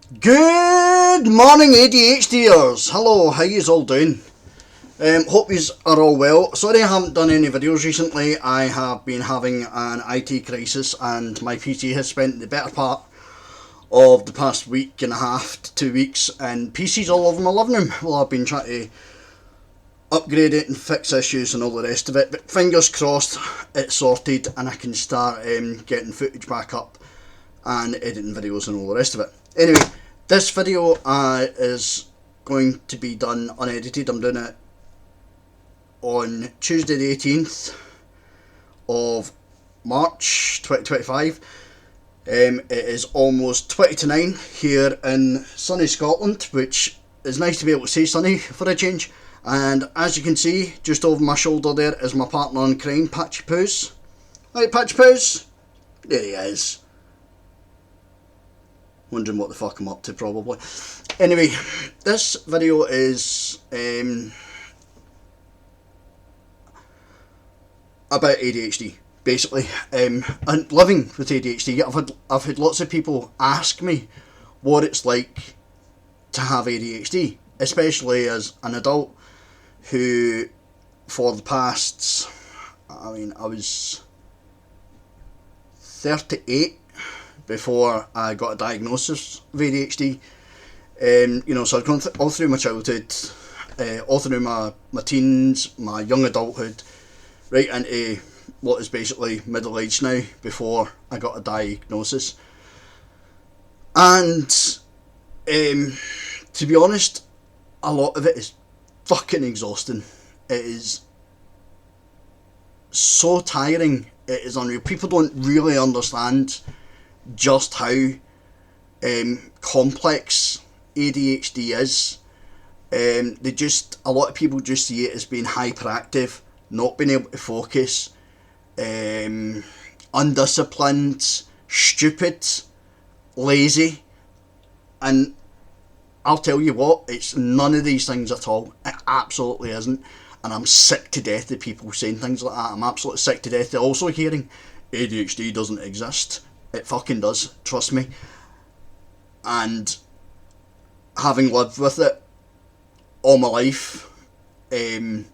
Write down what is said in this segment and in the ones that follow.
Good morning, ADHDers. Hello, how yous all doing? Hope yous are all well. Sorry I haven't done any videos recently. I have been having an IT crisis and my PC has spent the better part of the past week and a half to 2 weeks and PC's all over my living room. Well, I've been trying to upgrade it and fix issues and all the rest of it, but fingers crossed it's sorted and I can start getting footage back up and editing videos and all the rest of it. Anyway, this video is going to be done unedited. I'm doing it on Tuesday the 18th of March 2025. It is almost 20 to 9 here in sunny Scotland, which is nice to be able to say sunny for a change. And as you can see, just over my shoulder there is my partner in crime, Patchy Poos. Right, Patchy Poos? There he is. Wondering what the fuck I'm up to, probably. Anyway, this video is about ADHD, basically, and living with ADHD. I've had lots of people ask me what it's like to have ADHD, especially as an adult who, for the past, I was 38 before I got a diagnosis of ADHD. So I've gone all through my childhood, all through my teens, my young adulthood, right into what is basically middle age now before I got a diagnosis. And to be honest, a lot of it is fucking exhausting. It is so tiring, it is unreal. People don't really understand just how complex ADHD is. A lot of people just see it as being hyperactive, not being able to focus, undisciplined, stupid, lazy, and I'll tell you what, it's none of these things at all. It absolutely isn't, and I'm sick to death of people saying things like that. I'm absolutely sick to death of also hearing ADHD doesn't exist. It fucking does, trust me. And having lived with it all my life, it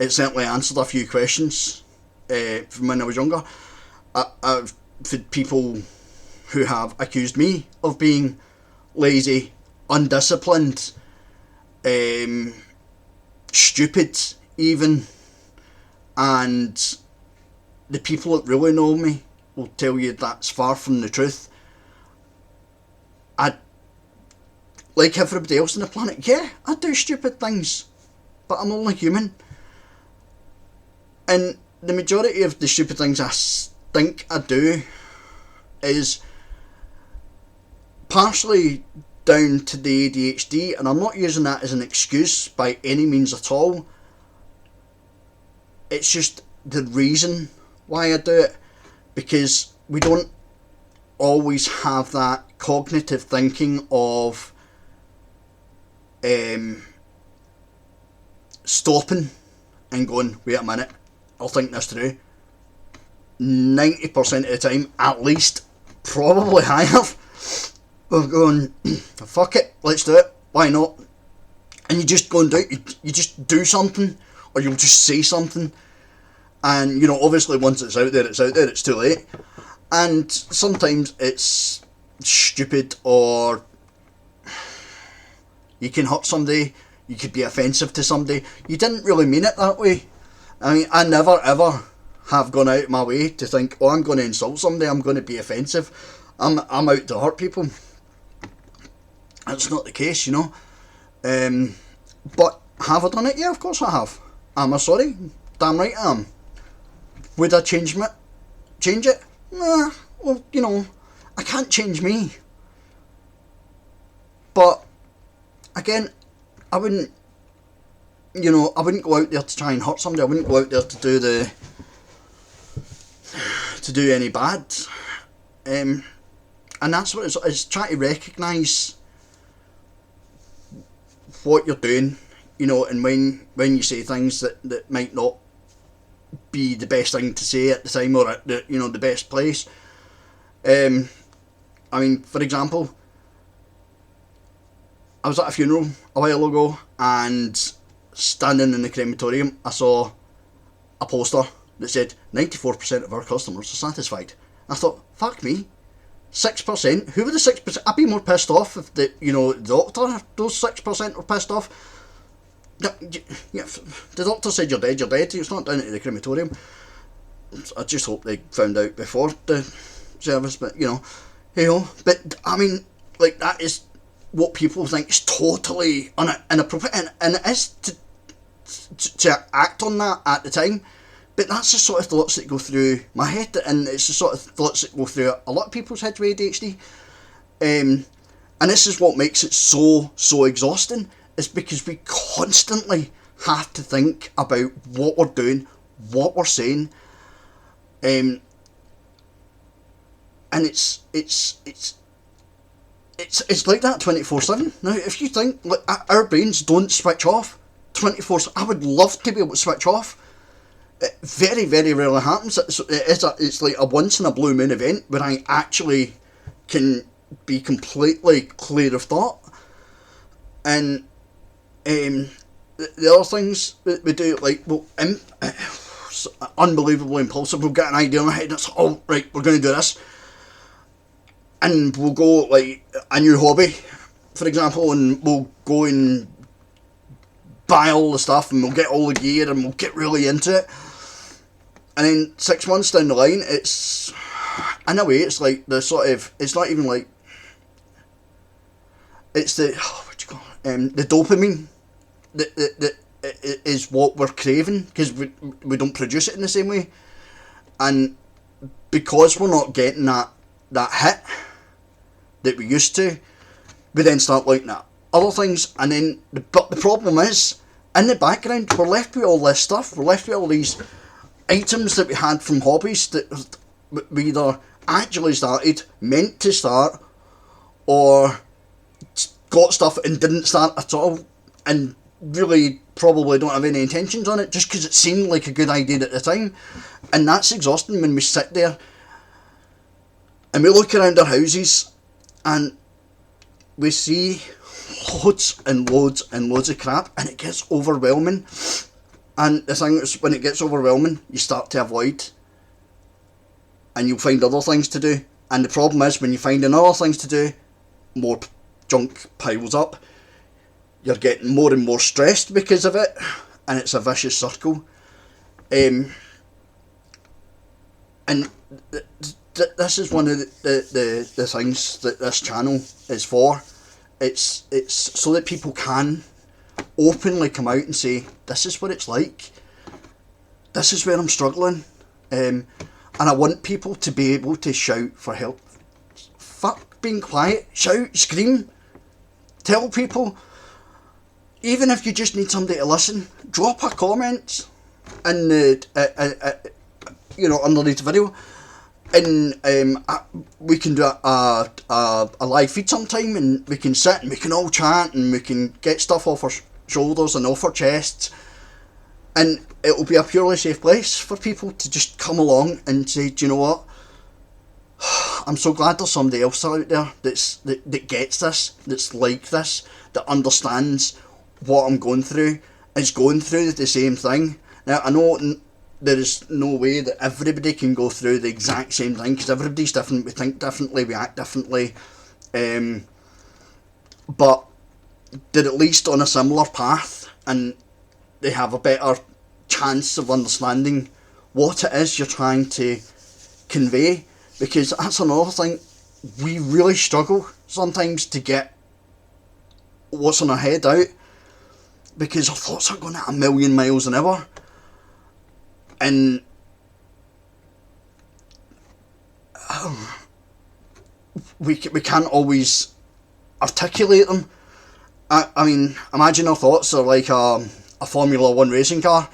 certainly answered a few questions from when I was younger. I've had people who have accused me of being lazy, undisciplined, stupid even, and the people that really know me will tell you that's far from the truth. Like everybody else on the planet, yeah, I do stupid things, but I'm only human. And the majority of the stupid things I think I do is partially down to the ADHD, and I'm not using that as an excuse by any means at all. It's just the reason why I do it, because we don't always have that cognitive thinking of stopping and going, wait a minute, I'll think this through. 90% of the time, at least, probably I have, of going, fuck it, let's do it, why not? And you just go and do it, you just do something, or you'll just say something, and obviously once it's out there, it's too late. And sometimes it's stupid, or you can hurt somebody, you could be offensive to somebody, you didn't really mean it that way. I never ever have gone out of my way to think, oh, I'm going to insult somebody, I'm going to be offensive, I'm out to hurt people. That's not the case, But have I done it? Yeah, of course I have. Am I sorry? Damn right I am. Would I change it? Nah, well, I can't change me. But again, I wouldn't go out there to try and hurt somebody. I wouldn't go out there to do any bad. And that's what it's trying to recognise what you're doing, and when you say things that might not be the best thing to say at the time, or at the best place. For example, I was at a funeral a while ago, and standing in the crematorium, I saw a poster that said 94% of our customers are satisfied. I thought, fuck me, 6%? Who were the 6%? I'd be more pissed off if the doctor, those 6% were pissed off. Yeah, the doctor said you're dead, it's not down at the crematorium. I just hope they found out before the service, but hey ho. But I mean, like, that is what people think is totally inappropriate, and it is to act on that at the time. But that's the sort of thoughts that go through my head, and it's the sort of thoughts that go through a lot of people's heads with ADHD. And this is what makes it so exhausting, is because we constantly have to think about what we're doing, what we're saying, and it's like that 24/7. Now, if you think, like, our brains don't switch off 24/7, I would love to be able to switch off. It very, very rarely happens. It's like a once in a blue moon event where I actually can be completely clear of thought. And the other things that we do, like, unbelievably impulsive. We'll get an idea in our head, and it's, oh, right, we're going to do this. And we'll go, like, a new hobby, for example, and we'll go and buy all the stuff, and we'll get all the gear, and we'll get really into it. And then 6 months down the line, it's, in a way, it's like the sort of, it's not even like, it's the, the dopamine that is what we're craving, because we don't produce it in the same way. And because we're not getting that hit that we used to, we then start looking at other things, and then but the problem is, in the background, we're left with all this stuff. We're left with all these items that we had from hobbies that we either actually started, meant to start, or got stuff and didn't start at all, and really probably don't have any intentions on it just because it seemed like a good idea at the time. And that's exhausting when we sit there and we look around our houses and we see loads and loads and loads of crap, and it gets overwhelming. And the thing is, when it gets overwhelming, you start to avoid, and you'll find other things to do. And the problem is, when you find other things to do, more junk piles up. You're getting more and more stressed because of it, and it's a vicious circle. And this is one of the things that this channel is for. It's so that people can openly come out and say, this is what it's like, this is where I'm struggling, and I want people to be able to shout for help. Fuck being quiet, shout, scream, tell people. Even if you just need somebody to listen, drop a comment in the underneath the video, and we can do a live feed sometime, and we can sit and we can all chat, and we can get stuff off our shoulders and off our chests, and it will be a purely safe place for people to just come along and say, do you know what, I'm so glad there's somebody else out there that gets this, that's like this, that understands what I'm going through, is going through the same thing. Now, I know there is no way that everybody can go through the exact same thing, because everybody's different, we think differently, we act differently, but they're at least on a similar path, and they have a better chance of understanding what it is you're trying to convey. Because that's another thing, we really struggle sometimes to get what's in our head out, because our thoughts are going at 1,000,000 miles an hour, and we can't always articulate them. I mean, imagine our thoughts are like a Formula 1 racing car,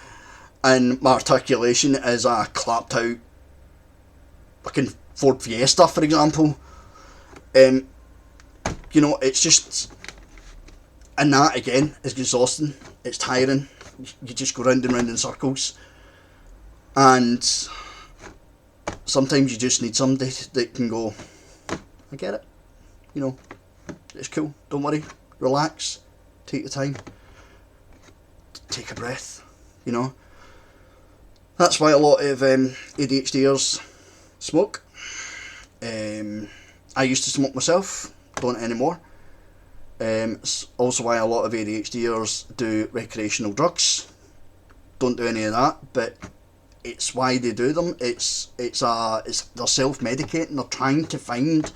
and my articulation is a clapped out fucking Ford Fiesta, for example. It's just, and that again is exhausting, it's tiring, you just go round and round in circles, and sometimes you just need somebody that can go, I get it, it's cool, don't worry, relax, take your time, take a breath, you know. That's why a lot of ADHDers smoke. I used to smoke myself, don't anymore. It's also why a lot of ADHDers do recreational drugs. Don't do any of that, but it's why they do them. It's they're self-medicating. They're trying to find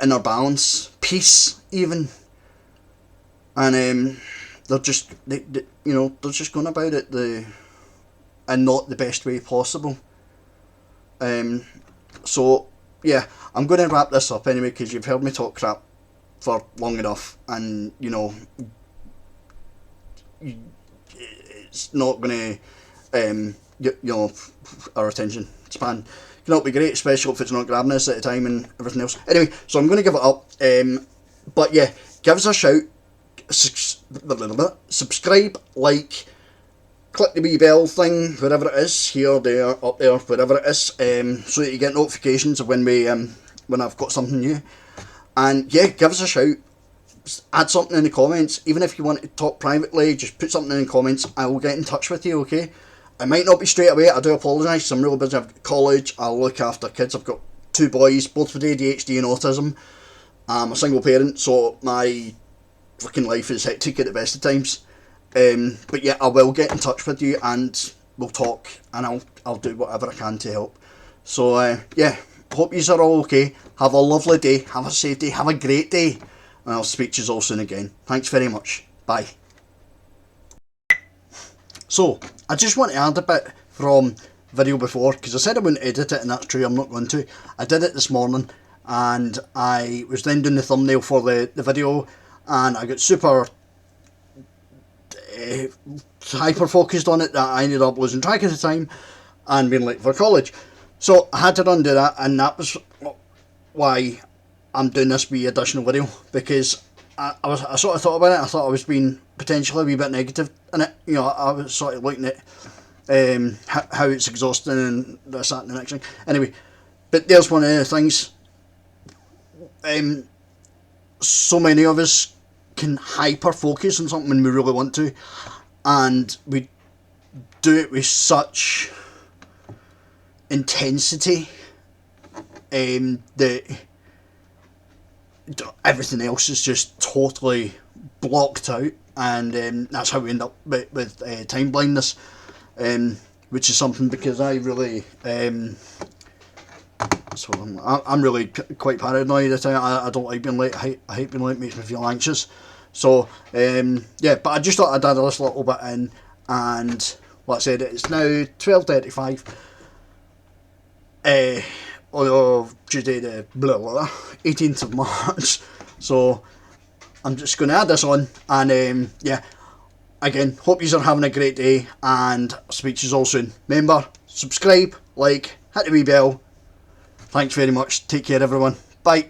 inner balance, peace, even, and they're just they're just going about it and not the best way possible. So yeah, I'm going to wrap this up anyway, because you've heard me talk crap for long enough, and it's not going to our attention span cannot be great, especially if it's not grabbing us at the time and everything else. Anyway, so I'm going to give it up. But yeah, give us a shout, subscribe, like, click the wee bell thing, wherever it is, here, there, up there, wherever it is, so that you get notifications of when I've got something new. And yeah, give us a shout, add something in the comments. Even if you want to talk privately, just put something in the comments. I will get in touch with you, okay? I might not be straight away, I do apologise, I'm really busy. I've got college, I look after kids. I've got 2 boys, both with ADHD and autism. I'm a single parent, so my fucking life is hectic at the best of times. But yeah, I will get in touch with you and we'll talk, and I'll do whatever I can to help. So yeah, hope you are all okay. Have a lovely day, have a safe day, have a great day, and I'll speak to you all soon again. Thanks very much. Bye. So, I just want to add a bit from video before, because I said I wouldn't edit it, and that's true, I'm not going to. I did it this morning, and I was then doing the thumbnail for the video, and I got super hyper focused on it that I ended up losing track of the time and being late for college. So I had to undo that, and that was why I'm doing this wee additional video, because I sort of thought about it. I thought I was being potentially a wee bit negative in it. I was sort of looking at how it's exhausting and this, that and the next thing. Anyway, but there's one of the things. So many of us can hyper focus on something when we really want to, and we do it with such intensity that everything else is just totally blocked out, and that's how we end up with time blindness, which is something, because I really so I'm really quite paranoid at the time. I don't like being late. I hate being late. It makes me feel anxious. So yeah, but I just thought I'd add this little bit in, and like I said, it's now 12:35 of Tuesday the 18th of March. So I'm just going to add this on, and yeah, again, hope you are having a great day, and I'll speak to you all soon. Remember, subscribe, like, hit the wee bell. Thanks very much. Take care, everyone. Bye.